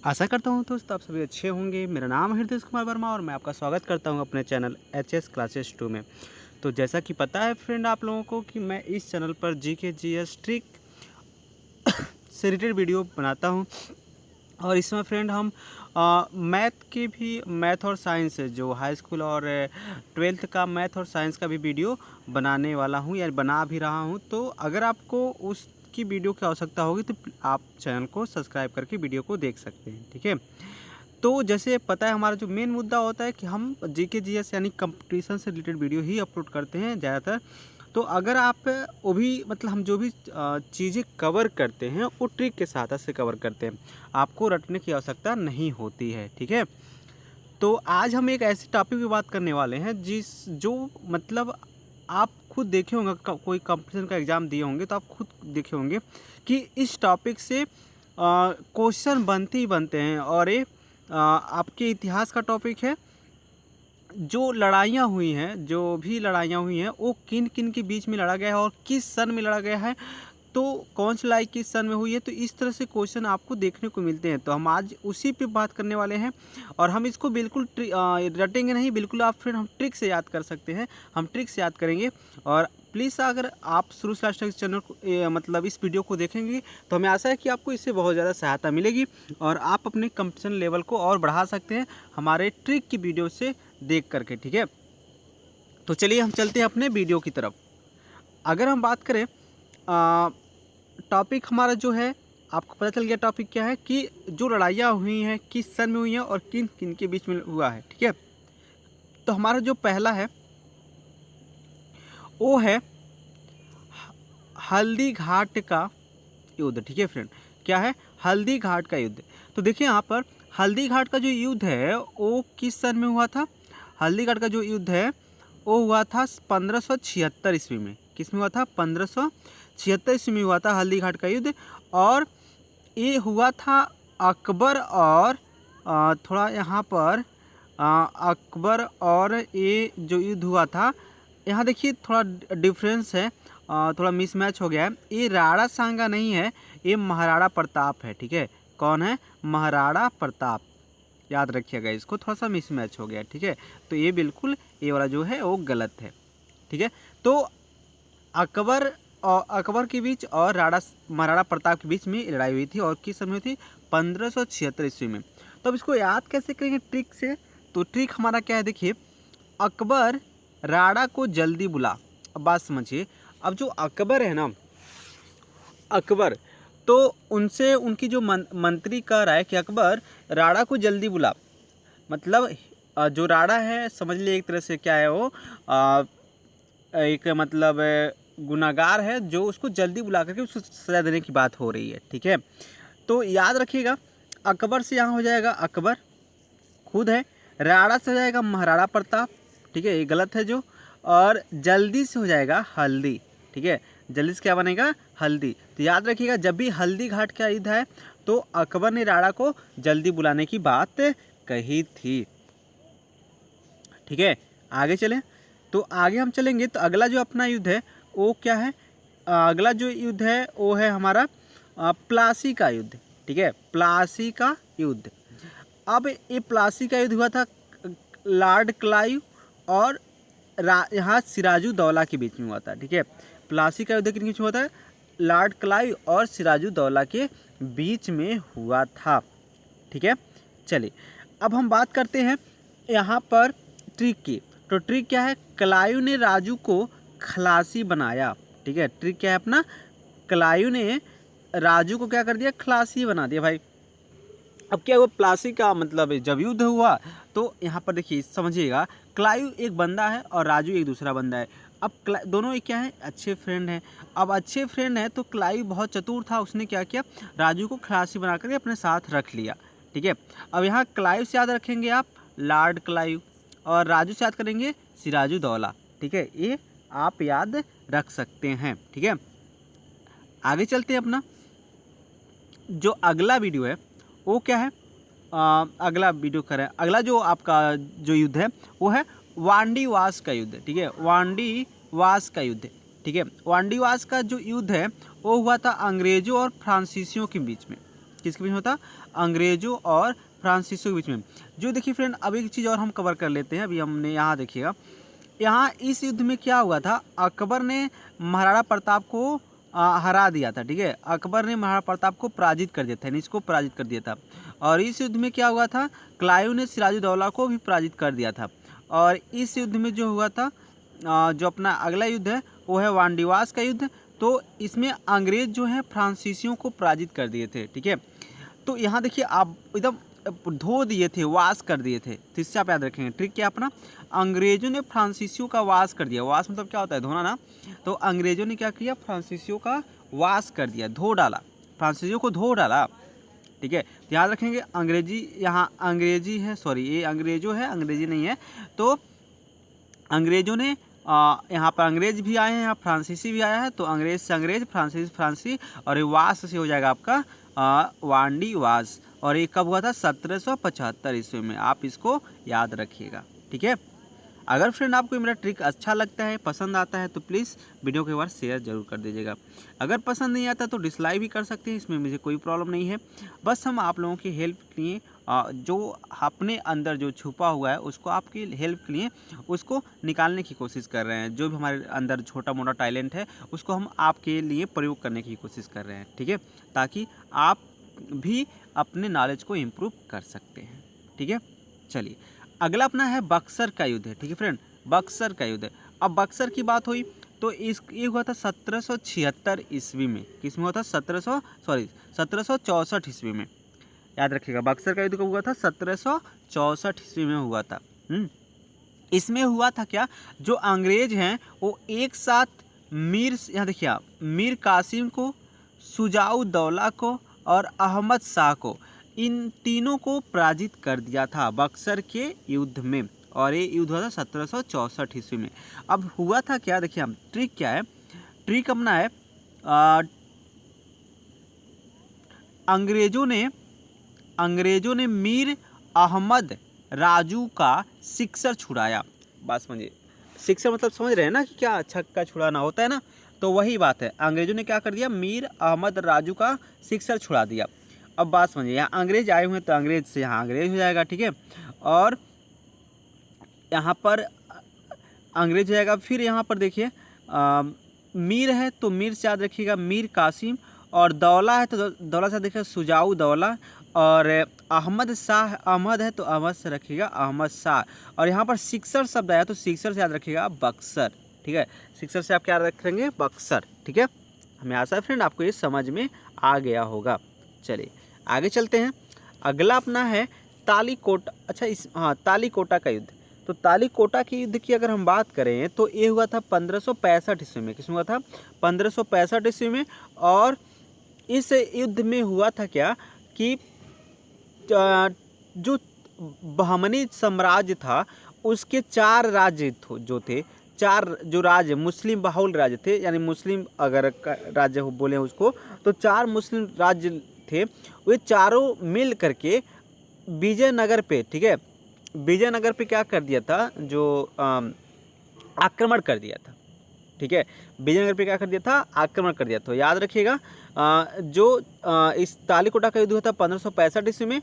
आशा करता हूँ दोस्त आप सभी अच्छे होंगे। मेरा नाम है हृदय कुमार वर्मा और मैं आपका स्वागत करता हूँ अपने चैनल एचएस क्लासेस 2 में। तो जैसा कि पता है फ्रेंड आप लोगों को कि मैं इस चैनल पर जीके जीएस ट्रिक से रिलेटेड वीडियो बनाता हूँ और इसमें फ्रेंड हम मैथ और साइंस जो हाई स्कूल और 12th का मैथ और साइंस का भी वीडियो बनाने वाला हूँ या बना भी रहा हूँ। तो अगर आपको उसकी वीडियो की आवश्यकता होगी तो आप चैनल को सब्सक्राइब करके वीडियो को देख सकते हैं, ठीक है। तो जैसे पता है हमारा जो मेन मुद्दा होता है कि हम जीके जीएस यानी कंपटीशन से रिलेटेड वीडियो ही अपलोड करते हैं ज़्यादातर। तो अगर आप वो भी मतलब हम जो भी चीज़ें कवर करते हैं वो ट्रिक के सहायता से कवर करते हैं, आपको रटने की आवश्यकता नहीं होती है, ठीक है। तो आज हम एक ऐसे टॉपिक की बात करने वाले हैं जो मतलब आप खुद देखे होंगे, कोई कंपटीशन का एग्ज़ाम दिए होंगे तो आप खुद देखे होंगे कि इस टॉपिक से क्वेश्चन बनते ही बनते हैं। और ये आपके इतिहास का टॉपिक है। जो लड़ाइयाँ हुई हैं, जो भी लड़ाइयाँ हुई हैं वो किन किन के बीच में लड़ा गया है और किस सन में लड़ा गया है, तो कौन सी लड़ाई किस सन में हुई है, तो इस तरह से क्वेश्चन आपको देखने को मिलते हैं। तो हम आज उसी पे बात करने वाले हैं और हम इसको बिल्कुल रटेंगे नहीं, बिल्कुल आप फिर हम ट्रिक से याद कर सकते हैं, हम ट्रिक से याद करेंगे। और प्लीज़ अगर आप शुरू से लास्ट तक इस चैनल को मतलब इस वीडियो को देखेंगे तो हमें आशा है कि आपको इससे बहुत ज़्यादा सहायता मिलेगी और आप अपने कंपटीशन लेवल को और बढ़ा सकते हैं हमारे ट्रिक की वीडियो से देख करके, ठीक है। तो चलिए हम चलते हैं अपने वीडियो की तरफ। अगर हम बात करें टॉपिक हमारा जो है, आपको पता चल गया टॉपिक क्या है कि जो लड़ाइयाँ हुई हैं किस सन में हुई हैं और किन किन के बीच में हुआ है, ठीक है। तो हमारा जो पहला है वो है हल्दी घाट का युद्ध, ठीक है फ्रेंड। क्या है? हल्दी घाट का युद्ध। तो देखिए यहाँ पर हल्दी घाट का जो युद्ध है वो किस सन में हुआ था? हल्दी घाट का जो युद्ध है वो हुआ था 1576 ईस्वी में। किस में हुआ था? 1576 ईस्वी में हुआ था हल्दी घाट का युद्ध। और ये हुआ था अकबर और थोड़ा यहाँ पर अकबर और ये जो युद्ध हुआ था, यहाँ देखिए थोड़ा डिफरेंस है, थोड़ा मिसमैच हो गया है। ये राणा सांगा नहीं है, ये महाराणा प्रताप है, ठीक है। कौन है? महाराणा प्रताप। याद रखिएगा इसको, थोड़ा सा मिसमैच हो गया, ठीक है। तो ये बिल्कुल ये वाला जो है वो गलत है, ठीक है। तो अकबर के बीच और महाराणा प्रताप के बीच में लड़ाई हुई थी और किस समय हुई थी? 1576 ईस्वी में। तो अब इसको याद कैसे करेंगे ट्रिक से? तो ट्रिक हमारा क्या है, देखिए अकबर राणा को जल्दी बुला। अब बात समझिए, अब जो अकबर है ना, अकबर तो उनसे उनकी जो मंत्री कह रहा है कि अकबर राणा को जल्दी बुला। मतलब जो राणा है समझ लिए एक तरह से क्या है वो एक मतलब गुनाहगार है जो उसको जल्दी बुला करके उसको सजा देने की बात हो रही है, ठीक है। तो याद रखिएगा अकबर से यहाँ हो जाएगा अकबर खुद है, राणा से हो जाएगा महाराणा प्रताप, ठीक है, ये गलत है जो। और जल्दी से हो जाएगा हल्दी, ठीक है। जल्दी से क्या बनेगा? हल्दी। तो याद रखिएगा जब भी हल्दी घाट का युद्ध है तो अकबर ने राणा को जल्दी बुलाने की बात कही थी, ठीक है। आगे चलें, तो आगे हम चलेंगे तो अगला जो अपना युद्ध है वो क्या है? अगला जो युद्ध है वो है हमारा प्लासी का युद्ध, ठीक है। प्लासी का युद्ध। अब ये प्लासी का युद्ध हुआ था लॉर्ड क्लाइव और यहाँ सिराजुद्दौला के बीच में हुआ था, ठीक है। प्लासी का युद्ध किन बीच में हुआ था? लॉर्ड क्लाइव और सिराजुद्दौला के बीच में हुआ था, ठीक है। चलिए अब हम बात करते हैं यहाँ पर ट्रिक की। तो ट्रिक क्या है? क्लाइव ने राजू को खलासी बनाया, ठीक है। ट्रिक क्या है अपना? क्लाइव ने राजू को क्या कर दिया? खलासी बना दिया भाई। अब क्या हुआ? प्लासी का मतलब जब युद्ध हुआ तो यहाँ पर देखिए समझिएगा, क्लाइव एक बंदा है और राजू एक दूसरा बंदा है। अब दोनों एक क्या है? अच्छे फ्रेंड हैं। अब अच्छे फ्रेंड हैं तो क्लाइव बहुत चतुर था, उसने क्या किया? राजू को खलासी बना करके अपने साथ रख लिया, ठीक है। अब यहाँ क्लाइव से याद रखेंगे आप लॉर्ड क्लाइव और राजू से याद करेंगे सिराजुद्दौला, ठीक है। ये आप याद रख सकते हैं, ठीक है। आगे चलते हैं अपना जो अगला वीडियो है वो क्या है? अगला वीडियो करें, अगला जो आपका जो युद्ध है वो है वांडीवास का युद्ध, ठीक है। वांडीवास का युद्ध, ठीक है। वांडीवास का जो युद्ध है वो हुआ था अंग्रेजों और फ्रांसीसियों के बीच में, किसके बीच में होता? अंग्रेजों और फ्रांसीसियों के बीच में। जो देखिए फ्रेंड, अब एक चीज़ और हम कवर कर लेते हैं। अभी हमने यहाँ देखिएगा, यहाँ इस युद्ध में क्या हुआ था, अकबर ने महाराणा प्रताप को हरा दिया था। ठीक है, अकबर ने महाराणा प्रताप को पराजित कर दिया था, यानी इसको पराजित कर दिया था। और इस युद्ध में क्या हुआ था, क्लाइव ने सिराजुद्दौला को भी पराजित कर दिया था। और इस युद्ध में जो हुआ था, जो अपना अगला युद्ध है वो है वांडीवास का युद्ध। तो इसमें अंग्रेज जो है फ्रांसीसियों को पराजित कर दिए थे। ठीक है, तो यहाँ देखिए आप एकदम धो दिए थे, वास कर दिए थे। तो इससे आप याद रखेंगे ट्रिक क्या अपना, अंग्रेजों ने फ्रांसीसियों का वास कर दिया। वास मतलब क्या होता है, धोना ना। तो अंग्रेजों ने क्या किया, फ्रांसीसियों का वास कर दिया, धो डाला, फ्रांसीसियों को धो डाला। ठीक है, तो याद रखेंगे अंग्रेजी, यहाँ अंग्रेजी है, सॉरी ये अंग्रेजों है, अंग्रेजी नहीं है। तो अंग्रेजों ने यहाँ पर अंग्रेज भी आए हैं, यहाँ फ्रांसीसी भी आया है। तो अंग्रेज से अंग्रेज, फ्रांसीसी फ्रांसी, और ये वास से हो जाएगा आपका वांडी वास। और ये कब हुआ था, 1775 ईस्वी में। आप इसको याद रखिएगा। ठीक है, अगर फ्रेंड आपको मेरा ट्रिक अच्छा लगता है, पसंद आता है, तो प्लीज़ वीडियो को एक बार शेयर जरूर कर दीजिएगा। अगर पसंद नहीं आता तो डिसलाइक भी कर सकते हैं, इसमें मुझे कोई प्रॉब्लम नहीं है। बस हम आप लोगों की हेल्प के लिए, जो अपने अंदर जो छुपा हुआ है उसको आपकी हेल्प के लिए उसको निकालने की कोशिश कर रहे हैं। जो भी हमारे अंदर छोटा मोटा टैलेंट है उसको हम आपके लिए प्रयोग करने की कोशिश कर रहे हैं। ठीक है, ताकि आप भी अपने नॉलेज को इम्प्रूव कर सकते हैं। ठीक है, चलिए अगला अपना है बक्सर का युद्ध है। ठीक है फ्रेंड, बक्सर का युद्ध। अब बक्सर की बात हुई तो ये हुआ था 1776 ईस्वी में। किस में हुआ था, 1764 ईस्वी में। याद रखिएगा, बक्सर का युद्ध कब हुआ था, 1764 ईस्वी में हुआ था। इसमें हुआ था क्या, जो अंग्रेज हैं वो एक साथ यहाँ देखिए आप, मीर कासिम को, शुजाउद्दौला को और अहमद शाह को, इन तीनों को पराजित कर दिया था बक्सर के युद्ध में। और ये युद्ध हुआ था 1764 ईस्वी में। अब हुआ था क्या, देखिए हम ट्रिक क्या है, ट्रिक अपना है, अंग्रेजों ने मीर अहमद राजू का सिक्सर छुड़ाया। बात समझिए, सिक्सर मतलब समझ रहे हैं ना कि क्या, छक्का छुड़ाना होता है ना। तो वही बात है, अंग्रेजों ने क्या कर दिया, मीर अहमद राजू का सिक्सर छुड़ा दिया। अब बात समझिए, यहाँ अंग्रेज आए हुए हैं तो अंग्रेज से यहाँ अंग्रेज हो जाएगा। ठीक है, और यहाँ पर अंग्रेज हो जाएगा। फिर यहाँ पर देखिए मीर है तो मीर से याद रखिएगा मीर कासिम, और दौला है तो दौला से देखिएगा शुजाउद्दौला, और अहमद शाह, अहमद है तो अहमद से रखिएगा अहमद शाह। और यहाँ पर सिक्सर शब्द आया तो सिक्सर से याद रखिएगा बक्सर। ठीक है, सिक्सर से आप क्या रखेंगे, बक्सर। ठीक है, हमें आशा है फ्रेंड आपको ये समझ में आ गया होगा। चलिए आगे चलते हैं। अगला अपना है तालीकोटा। अच्छा तालीकोटा का युद्ध। तो तालीकोटा के युद्ध की अगर हम बात करें तो ये हुआ था 1565 ईस्वी में। किसमें हुआ था, 1565 ईस्वी में। और इस युद्ध में हुआ था क्या कि जो बहमनी साम्राज्य था उसके 4 राज्य जो थे, 4 जो राज्य मुस्लिम बहुल राज्य थे, यानी मुस्लिम अगर राज्य बोले उसको, तो 4 मुस्लिम राज्य थे। वे चारों मिल करके विजयनगर पे, ठीक है, विजयनगर पे क्या कर दिया था, जो आक्रमण कर दिया था। ठीक है, विजयनगर पे क्या कर दिया था, आक्रमण कर दिया। तो याद रखिएगा इस तालीकोटा का युद्ध हुआ था 1565 ईस्वी में।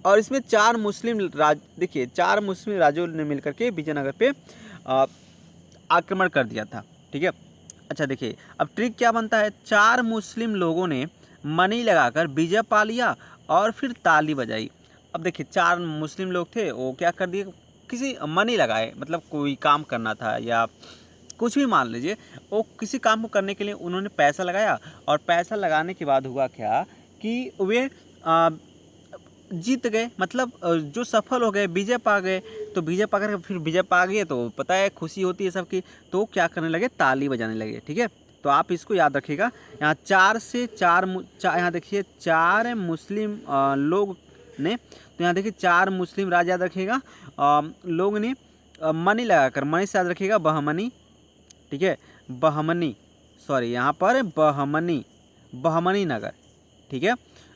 और इसमें 4 मुस्लिम राज्य, देखिए 4 मुस्लिम राज्यों ने मिलकर के विजयनगर पे आक्रमण कर दिया था। ठीक है, अच्छा देखिए अब ट्रिक क्या बनता है, 4 मुस्लिम लोगों ने मनी लगाकर विजय पा लिया और फिर ताली बजाई। अब देखिए 4 मुस्लिम लोग थे, वो क्या कर दिए, किसी मनी लगाए, मतलब कोई काम करना था या कुछ भी मान लीजिए, वो किसी काम को करने के लिए उन्होंने पैसा लगाया। और पैसा लगाने के बाद हुआ क्या कि वे जीत गए, मतलब जो सफल हो गए, विजय पा गए। तो विजय पा कर फिर विजय पा गए तो पता है खुशी होती है सबकी, तो क्या करने लगे, ताली बजाने लगे। ठीक है, तो आप इसको याद रखिएगा। यहाँ 4 से 4 यहाँ देखिए 4 मुस्लिम लोग ने, तो यहाँ देखिए 4 मुस्लिम राज याद रखिएगा, लोग ने मनी लगाकर, मनी से याद रखिएगा बहमनी। ठीक है, बहमनी, सॉरी यहाँ पर बहमनी नगर। ठीक है,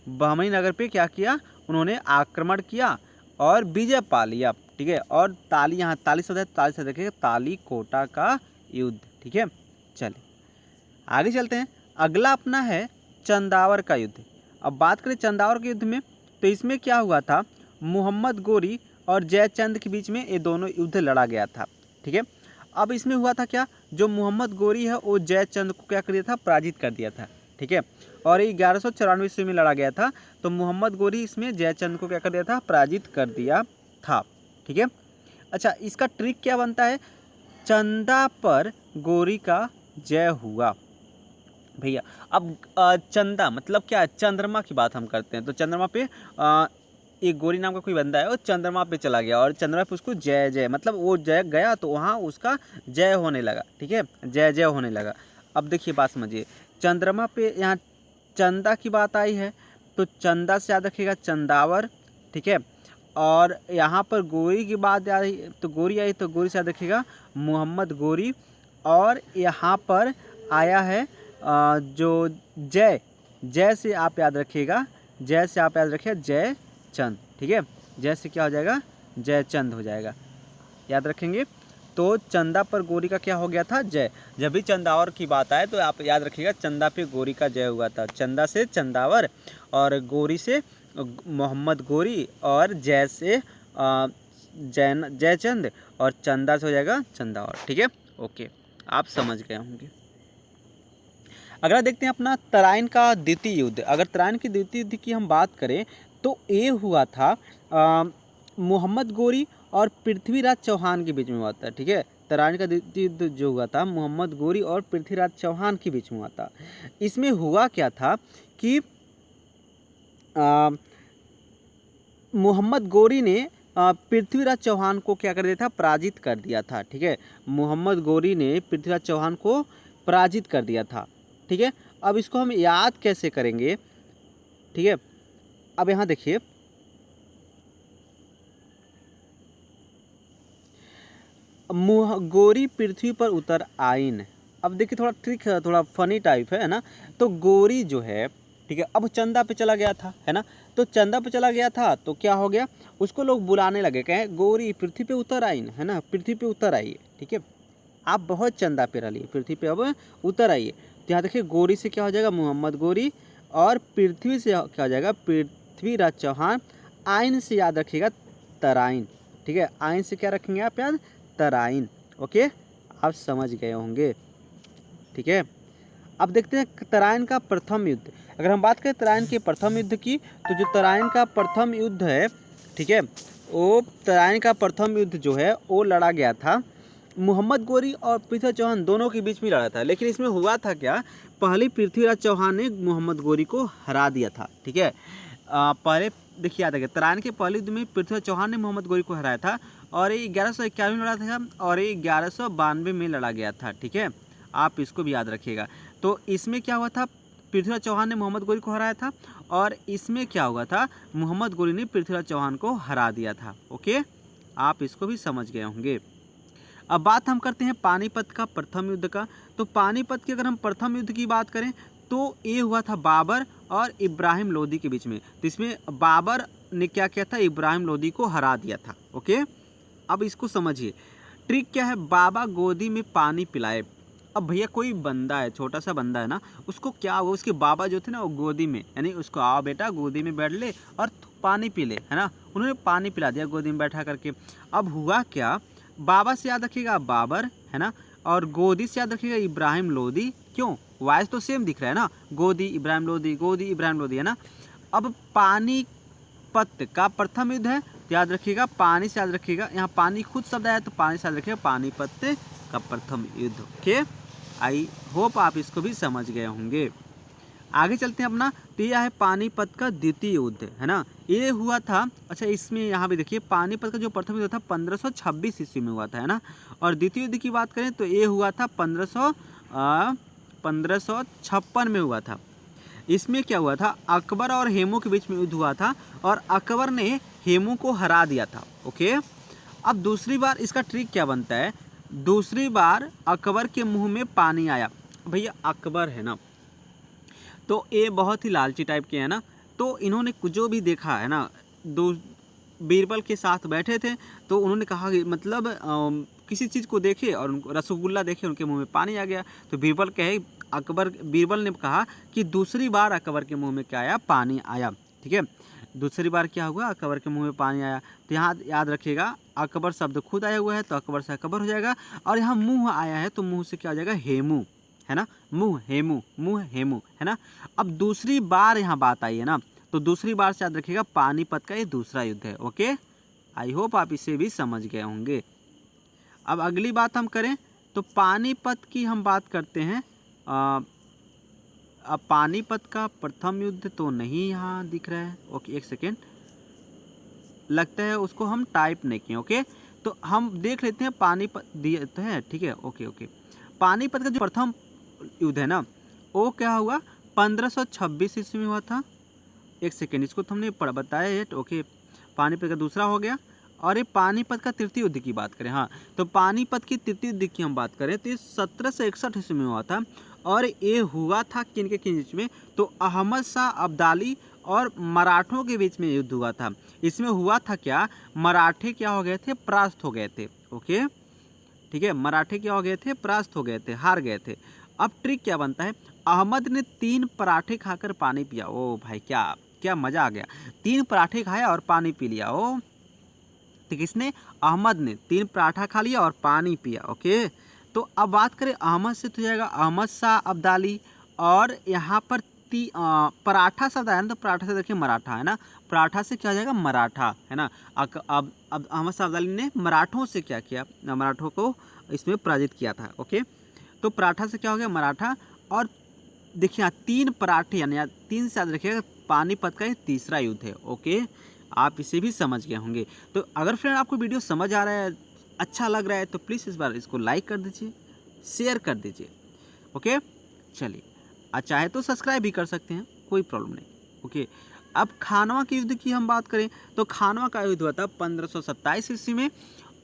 बहमनी नगर पे क्या किया, उन्होंने आक्रमण किया और विजय पा लिया। ठीक है, और ताली, यहाँ ताली शब्द है, ताली से देखिएगा तालीकोटा का युद्ध। ठीक है, चलिए आगे चलते हैं। अगला अपना है चंदावर का युद्ध। अब बात करें चंदावर के युद्ध में, तो इसमें क्या हुआ था, मोहम्मद गोरी और जयचंद के बीच में ये दोनों युद्ध लड़ा गया था। ठीक है, अब इसमें हुआ था क्या, जो मोहम्मद गोरी है वो जयचंद को क्या कर दिया था, पराजित कर दिया था। ठीक है, और ये 1194 ईस्वी में लड़ा गया था, तो मोहम्मद गोरी इसमें जयचंद को क्या कर दिया था, पराजित कर दिया था। ठीक है, अच्छा इसका ट्रिक क्या बनता है, चंदा पर गोरी का जय हुआ। भैया अब चंदा मतलब क्या है, चंद्रमा की बात हम करते हैं, तो चंद्रमा पे एक गोरी नाम का कोई बंदा है, वो चंद्रमा पे चला गया और चंद्रमा पे उसको जय जय मतलब वो जय गया तो वहाँ उसका जय होने लगा। ठीक है, जय जय होने लगा। अब देखिए बात समझिए, चंद्रमा पे यहाँ चंदा की बात आई है, तो चंदा से याद रखिएगा चंदावर। ठीक है, और यहाँ पर गोरी की बात आई तो गोरी आई, तो गोरी से याद रखिएगा मोहम्मद गोरी। और यहाँ पर आया है जो जय, जय से आप याद रखिएगा, जय से आप याद रखिएगा जय चंद। ठीक है, जय से क्या हो जाएगा, जयचंद हो जाएगा, याद रखेंगे। तो चंदा पर गोरी का क्या हो गया था, जय। जब भी चंदावर की बात आए तो आप याद रखिएगा चंदा पे गोरी का जय हुआ था। चंदा से चंदावर और गोरी से मोहम्मद गोरी और जय से जयचंद और चंदा से हो जाएगा चंदावर। ठीक है, ओके, आप समझ गए होंगे। अगला देखते हैं अपना तराइन का द्वितीय युद्ध। अगर तराइन की द्वितीय युद्ध की हम बात करें तो ये हुआ था मोहम्मद गोरी और पृथ्वीराज चौहान के बीच में हुआ था। ठीक है, तराइन का द्वितीय युद्ध जो हुआ था मोहम्मद गोरी और पृथ्वीराज चौहान के बीच में हुआ था। इसमें हुआ क्या था कि मोहम्मद गोरी ने पृथ्वीराज चौहान को क्या कर दिया था, पराजित कर दिया था। ठीक है, मोहम्मद गोरी ने पृथ्वीराज चौहान को पराजित कर दिया था। ठीक है, अब इसको हम याद कैसे करेंगे। ठीक है, अब यहाँ देखिए गोरी पृथ्वी पर उतर आइन। अब देखिए थोड़ा ट्रिक है, थोड़ा फनी टाइप है ना। तो गोरी जो है, ठीक है, अब चंदा पे चला गया था, है ना। तो चंदा पे चला गया था तो क्या हो गया, उसको लोग बुलाने लगे, कहें गोरी पृथ्वी पे उतर आइन, है ना, पृथ्वी पे उतर आइए। ठीक है, आप बहुत चंदा पे रहिए, पृथ्वी पे अब उतर आइए। तो यहाँ देखिए गोरी से क्या हो जाएगा, मोहम्मद गोरी, और पृथ्वी से क्या हो जाएगा, पृथ्वीराज चौहान। आइन से याद रखिएगा तराइन। ठीक है, आइन से क्या रखेंगे आप याद, तराइन। ओके, आप समझ गए होंगे। ठीक है, अब देखते हैं तराइन का प्रथम युद्ध। अगर हम बात करें तराइन के प्रथम युद्ध की, तो जो तराइन का प्रथम युद्ध है, ठीक है, वो तराइन का प्रथम युद्ध जो है वो लड़ा गया था मोहम्मद गोरी और पृथ्वीराज चौहान दोनों के बीच में लड़ा था। लेकिन इसमें हुआ था क्या, पहले पृथ्वीराज चौहान ने मोहम्मद गोरी को हरा दिया था। ठीक है, पहले देखिए याद रखिए, तराइन के पहले युद्ध में पृथ्वीराज चौहान ने मोहम्मद गोरी को हराया था और ये 1151 में लड़ा था और ये 1192 में लड़ा गया था। ठीक है, आप इसको भी याद रखिएगा। तो इसमें क्या हुआ था, पृथ्वीराज चौहान ने मोहम्मद गोरी को हराया था और इसमें क्या हुआ था, मोहम्मद गोरी ने पृथ्वीराज चौहान को हरा दिया था। ओके, आप इसको भी समझ गए होंगे। अब बात हम करते हैं पानीपत का प्रथम युद्ध का। तो पानीपत की अगर हम प्रथम युद्ध की बात करें तो ये हुआ था बाबर और इब्राहिम लोदी के बीच में। तो इसमें बाबर ने क्या किया था, इब्राहिम लोदी को हरा दिया था। ओके, अब इसको समझिए, ट्रिक क्या है, बाबा गोदी में पानी पिलाए। अब भैया कोई बंदा है, छोटा सा बंदा है ना, उसको क्या हुआ, उसके बाबा जो थे ना वो गोदी में, यानी उसको आओ बेटा गोदी में बैठ ले और पानी पी ले, है ना। उन्होंने पानी पिला दिया गोदी में बैठा करके। अब हुआ क्या, बाबा से याद रखिएगा बाबर, है ना, और गोदी से याद रखिएगा इब्राहिम लोदी। क्यों, वॉइस तो सेम दिख रहा है ना, गोदी इब्राहिम लोदी, गोदी इब्राहिम लोदी, है ना। अब पानीपत का प्रथम युद्ध है, तो याद रखिएगा पानी से याद रखिएगा, यहाँ पानी खुद शब्द आया तो पानी से याद रखिएगा पानीपत का प्रथम युद्ध। ओके, आई होप आप इसको भी समझ गए होंगे। आगे चलते हैं अपना, तो यह है पानीपत का द्वितीय युद्ध, है ना, ये हुआ था। अच्छा, इसमें यहाँ भी देखिए पानीपत का जो प्रथम युद्ध था 1526 ईस्वी में हुआ था, है ना। और द्वितीय युद्ध की बात करें तो ये हुआ था 1556 में हुआ था। इसमें क्या हुआ था, अकबर और हेमू के बीच में युद्ध हुआ था और अकबर ने हेमू को हरा दिया था। ओके, अब दूसरी बार इसका ट्रिक क्या बनता है, दूसरी बार अकबर के मुंह में पानी आया। भैया अकबर है ना, तो ये बहुत ही लालची टाइप के है ना, तो इन्होंने जो भी देखा है ना, बीरबल के साथ बैठे थे तो उन्होंने कहा कि मतलब किसी चीज़ को देखे और उनको रसगुल्ला देखे, उनके मुंह में पानी आ गया। तो बीरबल कहे अकबर बीरबल ने कहा कि दूसरी बार अकबर के मुंह में क्या आया, पानी आया। ठीक है, दूसरी बार क्या हुआ, अकबर के मुंह में पानी आया। तो यहाँ याद रखिएगा अकबर शब्द खुद आया हुआ है तो अकबर से अकबर हो जाएगा, और यहाँ मुंह आया है तो मुंह से क्या हो जाएगा, हेमू, है ना, मुंह हेमू, मुंह हेमू, है ना। अब दूसरी बार यहाँ बात आई है ना, तो दूसरी बार से याद रखिएगा पानीपत का ये दूसरा युद्ध है। ओके, आई होप आप इसे भी समझ गए होंगे। अब अगली बात हम करें तो पानीपत की हम बात करते हैं। अब पानीपत का प्रथम युद्ध तो नहीं यहाँ दिख रहा है। ओके, एक सेकेंड, लगता है उसको हम टाइप नहीं किए। ओके, तो हम देख लेते हैं पानीपत दिया तो है। ठीक है, ओके ओके, पानीपत का जो प्रथम युद्ध है ना वो क्या हुआ, 1526 ईस्वी में हुआ था। एक सेकेंड, इसको तो हमने बताया है। ओके, पानीपत का दूसरा हो गया, और ये पानीपत का तृतीय युद्ध की बात करें, हाँ तो पानीपत की तृतीय युद्ध की हम बात करें तो ये 1761 ईस्वी में हुआ था, और ये हुआ था किन के बीच में, तो अहमद शाह अब्दाली और मराठों के बीच में युद्ध हुआ था। इसमें हुआ था क्या, मराठे क्या हो गए थे, परास्त हो गए थे। ओके, ठीक है, मराठे क्या हो गए थे, परास्त हो गए थे, हार गए थे। अब ट्रिक क्या बनता है, अहमद ने 3 पराठे खाकर पानी पिया। ओ भाई, क्या क्या मजा आ गया, 3 पराठे खाया और पानी पी लिया। ओ, तो किसने, अहमद ने 3 पराठा खा लिया और पानी पिया। ओके, तो अब बात करें अहमद से तो जाएगा अहमद शाह अब्दाली, और यहाँ पर पराठा शब्द आया ना, तो पराठा से देखिए मराठा है ना, पराठा से क्या हो जाएगा, मराठा, है ना। अब अहमद शाह अब्दाली ने मराठों से क्या किया, मराठों को इसमें पराजित किया था। ओके, तो पराठा से क्या हो गया, मराठा। और देखिए यहाँ 3 पराठे यानी 3 से याद रखिएगा, पानीपत का ये तीसरा युद्ध है। ओके, आप इसे भी समझ गए होंगे। तो अगर फ्रेंड आपको वीडियो समझ आ रहा है, अच्छा लग रहा है, तो प्लीज़ इस बार इसको लाइक कर दीजिए, शेयर कर दीजिए। ओके, चलिए, चाहे तो सब्सक्राइब भी कर सकते हैं, कोई प्रॉब्लम नहीं। ओके, अब खानवा के युद्ध की हम बात करें तो खानवा का युद्ध हुआ था 1527 ईस्वी में,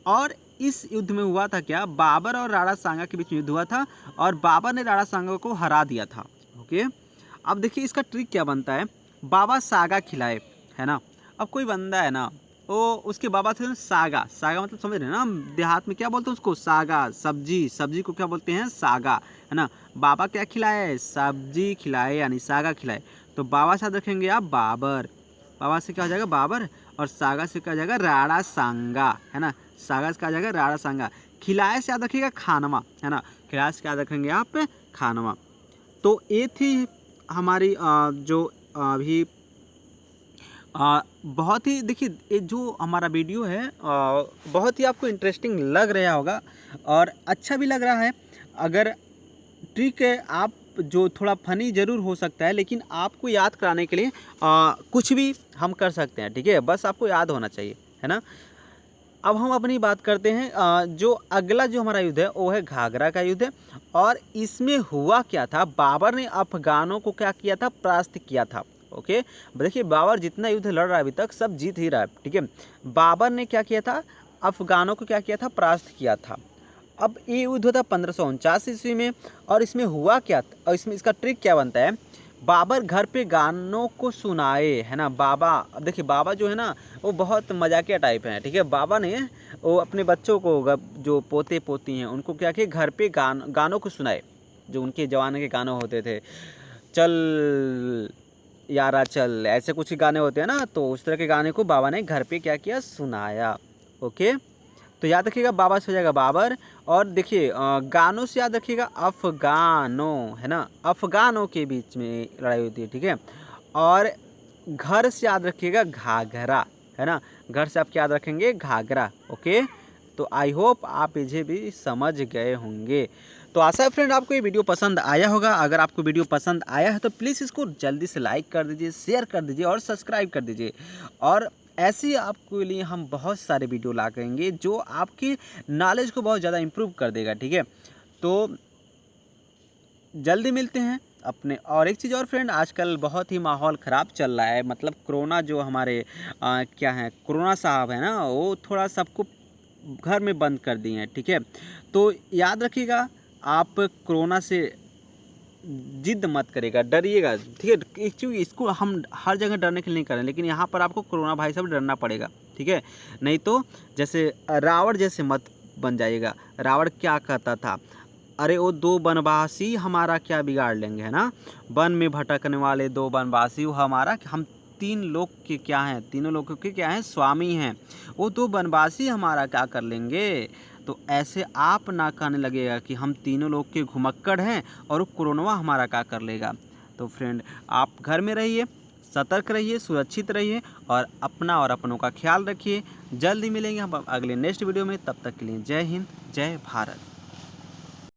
और इस युद्ध में हुआ था क्या, बाबर और राणा सांगा के बीच में युद्ध हुआ था, और बाबर ने राणा सांगा को हरा दिया था। ओके, अब देखिए इसका ट्रिक क्या बनता है, बाबा सागा खिलाए, है ना। अब कोई बंदा है ना, वो उसके बाबा थे सागा, सागा मतलब समझ रहे हैं ना, हम देहात में क्या बोलते हैं उसको, सागा, सब्जी, सब्जी को क्या बोलते हैं, सागा, है ना। बाबा क्या खिलाए, सब्जी खिलाए यानी सागा खिलाए, तो बाबा से याद रखेंगे आप बाबर, बाबा से क्या हो जाएगा, बाबर, और सागा से क्या हो जाएगा, राणा सांगा, है ना। सागा से क्या हो जाएगा, राणा सांगा। खिलाए से याद रखिएगा खानवा, है ना, खिलाए से क्या याद रखेंगे आप, खानवा। तो ये थी हमारी जो अभी बहुत ही, देखिए ये जो हमारा वीडियो है बहुत ही आपको इंटरेस्टिंग लग रहा होगा और अच्छा भी लग रहा है। अगर ट्रिक है आप जो थोड़ा फनी ज़रूर हो सकता है, लेकिन आपको याद कराने के लिए कुछ भी हम कर सकते हैं। ठीक है, बस आपको याद होना चाहिए, है ना। अब हम अपनी बात करते हैं जो अगला जो हमारा युद्ध है वो है घाघरा का युद्ध है, और इसमें हुआ क्या था, बाबर ने अफगानों को क्या किया था, परास्त किया था। ओके, देखिए बाबर जितना युद्ध लड़ रहा है अभी तक सब जीत ही रहा है। ठीक है, बाबर ने क्या किया था, अफगानों को क्या किया था, परास्त किया था। अब ये युद्ध हुआ था 1549 ईस्वी में, और इसमें हुआ क्या, और इसमें इसका ट्रिक क्या बनता है, बाबर घर पे गानों को सुनाए, है ना। बाबा, देखिए बाबा जो है ना वो बहुत मजाकिया टाइप है। ठीक है, बाबा ने वो अपने बच्चों को, जो पोते पोती हैं उनको क्या किया, घर पे गानों को सुनाए, जो उनके जवान के गाने होते थे, चल यारा चल, ऐसे कुछ गाने होते हैं ना, तो उस तरह के गाने को बाबा ने घर पे क्या किया, सुनाया। ओके, तो याद रखिएगा बाबा से हो जाएगा बाबर, और देखिए गानों से याद रखिएगा अफगानों, है ना, अफगानों के बीच में लड़ाई होती है। ठीक है, और घर से याद रखिएगा घाघरा, है ना, घर से आप क्या याद रखेंगे, घाघरा। ओके, तो आई होप आप इसे भी समझ गए होंगे। तो आशा है फ्रेंड आपको ये वीडियो पसंद आया होगा। अगर आपको वीडियो पसंद आया है तो प्लीज़ इसको जल्दी से लाइक कर दीजिए, शेयर कर दीजिए और सब्सक्राइब कर दीजिए। और ऐसे ही आपके लिए हम बहुत सारे वीडियो ला करेंगे जो आपकी नॉलेज को बहुत ज़्यादा इम्प्रूव कर देगा। ठीक है, तो जल्दी मिलते हैं अपने। और एक चीज़ और फ्रेंड, आजकल बहुत ही माहौल ख़राब चल रहा है, मतलब कोरोना जो हमारे क्या है, कोरोना साहब है ना, वो थोड़ा सबको घर में बंद कर दिए हैं। ठीक है, तो याद रखिएगा आप कोरोना से जिद मत करेगा, डरिएगा। ठीक है, क्योंकि इसको हम हर जगह डरने के लिए नहीं कर रहे हैं, लेकिन यहाँ पर आपको कोरोना भाई साहब डरना पड़ेगा। ठीक है, नहीं तो जैसे रावण जैसे मत बन जाइएगा। रावण क्या कहता था, अरे वो दो वनवासी हमारा क्या बिगाड़ लेंगे, है ना। वन में भटकने वाले दो वनवासी वो हमारा, हम तीन लोग के क्या हैं, तीनों लोगों के क्या हैं, स्वामी हैं। वो दो वनवासी हमारा क्या कर लेंगे। तो ऐसे आप ना कहने लगेगा कि हम तीनों लोग के घुमक्कड़ हैं और वो कोरोना हमारा क्या कर लेगा। तो फ्रेंड, आप घर में रहिए, सतर्क रहिए, सुरक्षित रहिए और अपना और अपनों का ख्याल रखिए। जल्दी मिलेंगे हम अगले नेक्स्ट वीडियो में, तब तक के लिए जय हिंद, जय भारत।